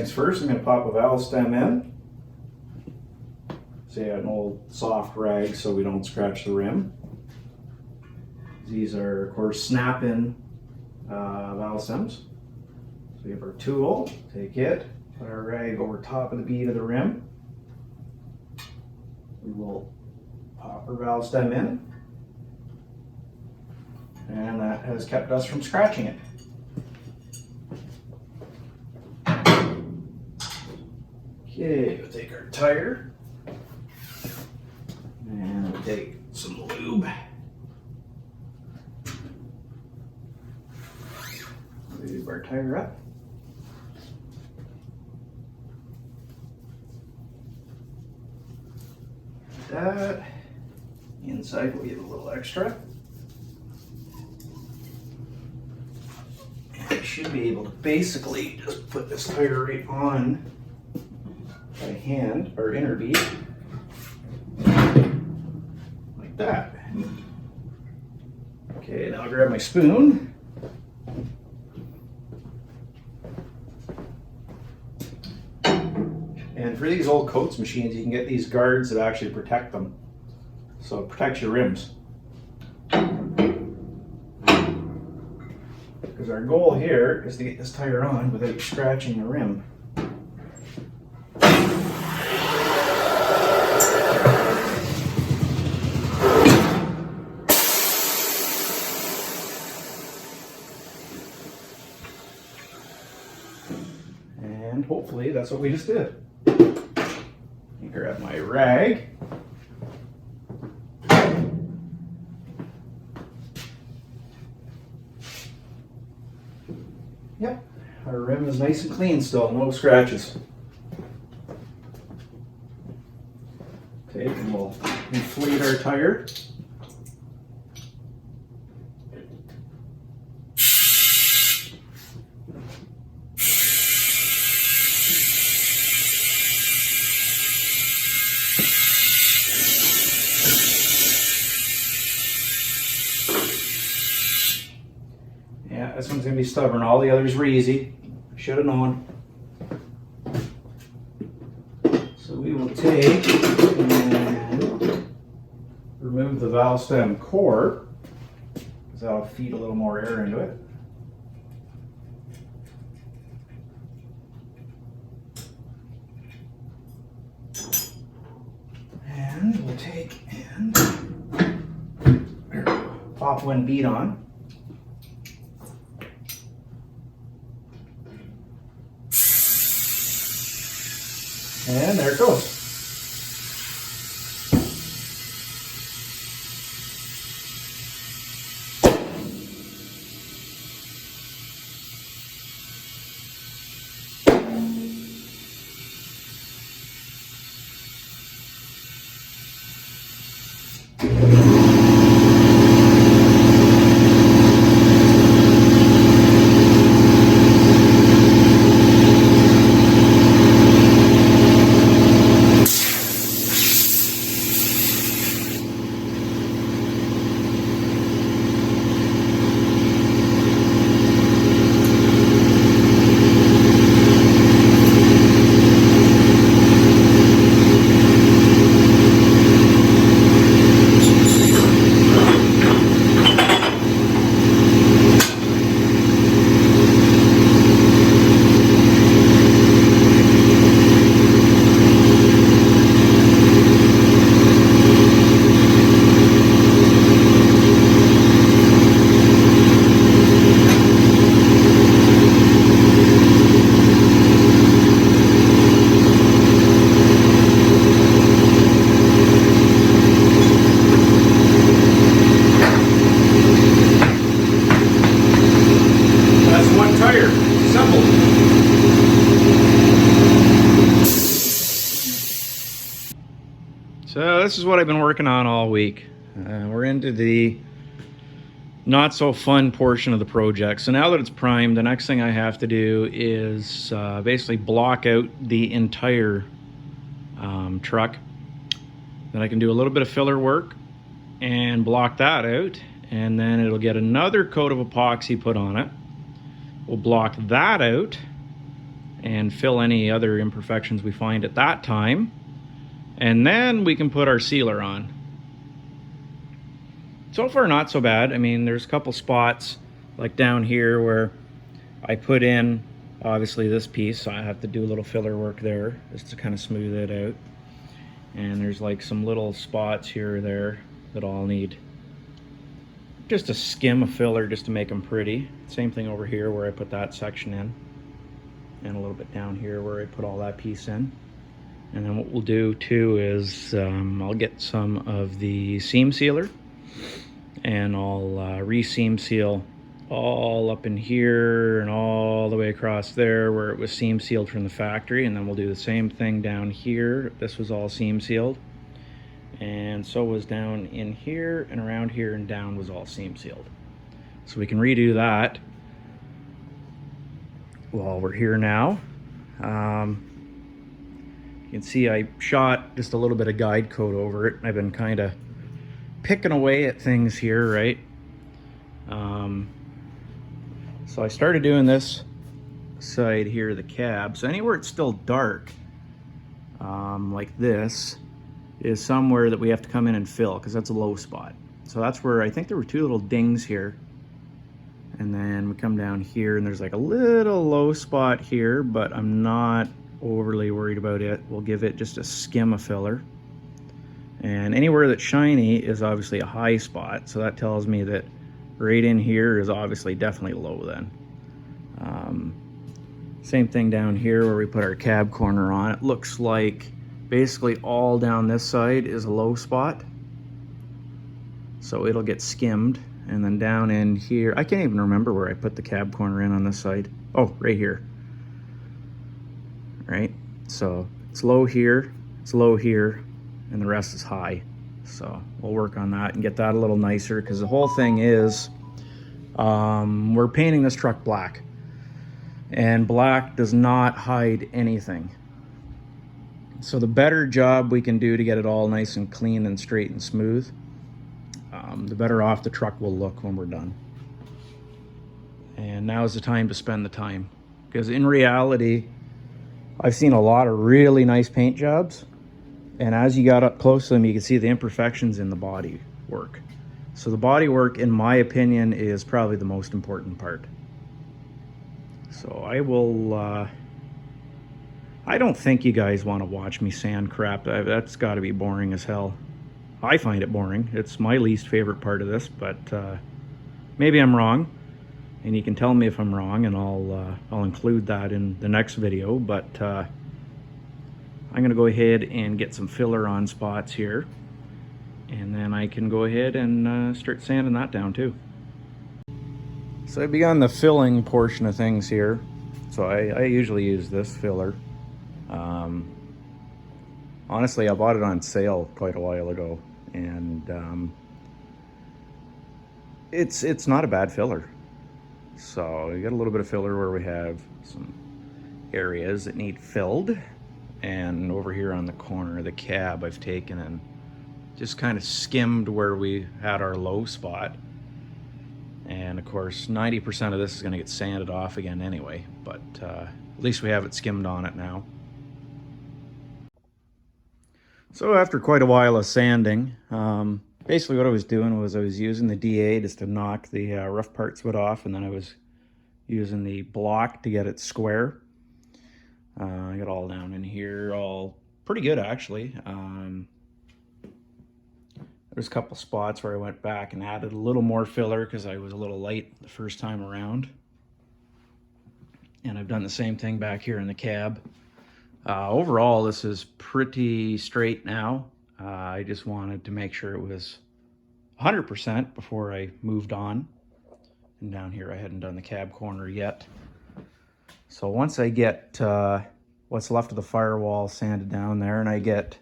things first, I'm going to pop a valve stem in. Say an old soft rag so we don't scratch the rim. These are, of course, snap-in valve stems. So we have our tool, take it, put our rag over top of the bead of the rim. We will pop our valve stem in, and that has kept us from scratching it. Okay, we'll take our tire, and we'll take some lube. Lube our tire up. That inside we'll give a little extra. And I should be able to basically just put this tire right on by hand or inner bead like that. Okay, now I'll grab my spoon. And for these old Coates machines, you can get these guards that actually protect them. So it protects your rims. Because our goal here is to get this tire on without scratching the rim. And hopefully that's what we just did. Grab my rag. Yep, our rim is nice and clean still, no scratches. Okay, and we'll inflate our tire. Yeah, this one's going to be stubborn. All the others were easy. Should have known. So we will take and remove the valve stem core, because that'll feed a little more air into it. And we'll take and pop one bead on. And there it goes. So this is what I've been working on all week. We're into the not so fun portion of the project. So now that it's primed, the next thing I have to do is basically block out the entire truck. Then I can do a little bit of filler work and block that out, and then it'll get another coat of epoxy put on it. We'll block that out, and fill any other imperfections we find at that time. And then we can put our sealer on. So far, not so bad. I mean, there's a couple spots like down here where I put in, obviously, this piece, so I have to do a little filler work there just to kind of smooth it out. And there's like some little spots here or there that all need just a skim of filler just to make them pretty. Same thing over here where I put that section in, and a little bit down here where I put all that piece in. And then what we'll do too is I'll get some of the seam sealer and I'll re-seam seal all up in here and all the way across there where it was seam sealed from the factory. And then we'll do the same thing down here. This was all seam sealed, and so was down in here, and around here and down was all seam sealed. So we can redo that while we're here now. You can see I shot just a little bit of guide coat over it. I've been kind of picking away at things here, right? So I started doing this side here, the cab. So anywhere it's still dark, like this, is somewhere that we have to come in and fill, because that's a low spot. So that's where I think there were two little dings here. And then we come down here and there's like a little low spot here, but I'm not overly worried about it. We'll give it just a skim of filler. And anywhere that's shiny is obviously a high spot, so that tells me that right in here is obviously definitely low then. Same thing down here where we put our cab corner on. It looks like basically all down this side is a low spot, so it'll get skimmed. And then down in here, I can't even remember where I put the cab corner in on this side. Oh, right here. Right? So it's low here, it's low here, and the rest is high. So we'll work on that and get that a little nicer, because the whole thing is we're painting this truck black, and black does not hide anything. So the better job we can do to get it all nice and clean and straight and smooth, the better off the truck will look when we're done. And now is the time to spend the time, because in reality, I've seen a lot of really nice paint jobs, and as you got up close to them, you can see the imperfections in the body work. So the body work, in my opinion, is probably the most important part. So I don't think you guys want to watch me sand crap. That's got to be boring as hell. I find it boring. It's my least favorite part of this, but maybe I'm wrong, and you can tell me if I'm wrong, and I'll include that in the next video. But I'm gonna go ahead and get some filler on spots here, and then I can go ahead and start sanding that down too. So I've begun the filling portion of things here. So I usually use this filler. Honestly, I bought it on sale quite a while ago, and it's not a bad filler. So you get a little bit of filler where we have some areas that need filled, and over here on the corner of the cab, I've taken and just kind of skimmed where we had our low spot. And of course, 90% of this is going to get sanded off again anyway, but at least we have it skimmed on it now. So after quite a while of sanding, basically what I was doing was I was using the DA just to knock the rough parts of it off, and then I was using the block to get it square. I got all down in here, all pretty good actually. There's a couple spots where I went back and added a little more filler because I was a little light the first time around. And I've done the same thing back here in the cab. Overall, this is pretty straight now. I just wanted to make sure it was 100% before I moved on. And down here, I hadn't done the cab corner yet. So once I get what's left of the firewall sanded down there, and I get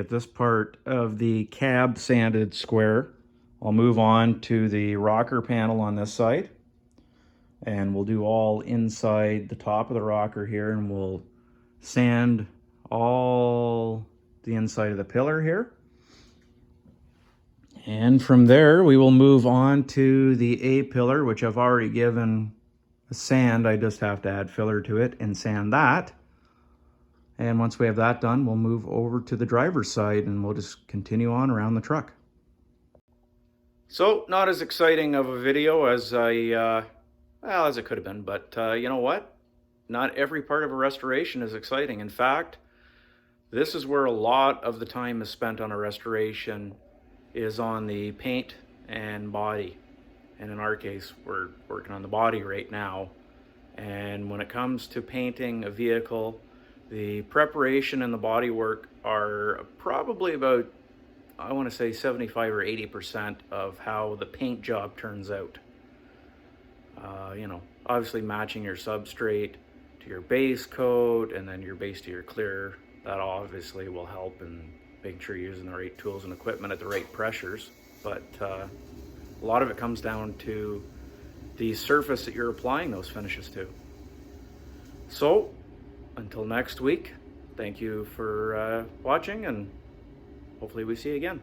this part of the cab sanded square, I'll move on to the rocker panel on this side, and we'll do all inside the top of the rocker here, and we'll sand all the inside of the pillar here. And from there, we will move on to the A pillar, which I've already given sand, I just have to add filler to it and sand that. And once we have that done, we'll move over to the driver's side and we'll just continue on around the truck. So, not as exciting of a video as well, as it could have been, but you know what? Not every part of a restoration is exciting. In fact, this is where a lot of the time is spent on a restoration, is on the paint and body. And in our case, we're working on the body right now. And when it comes to painting a vehicle, the preparation and the body work are probably about, I want to say 75 or 80% of how the paint job turns out. You know, obviously matching your substrate to your base coat and then your base to your clear, that obviously will help in making sure you're using the right tools and equipment at the right pressures. But a lot of it comes down to the surface that you're applying those finishes to. So until next week, thank you for watching, and hopefully we see you again.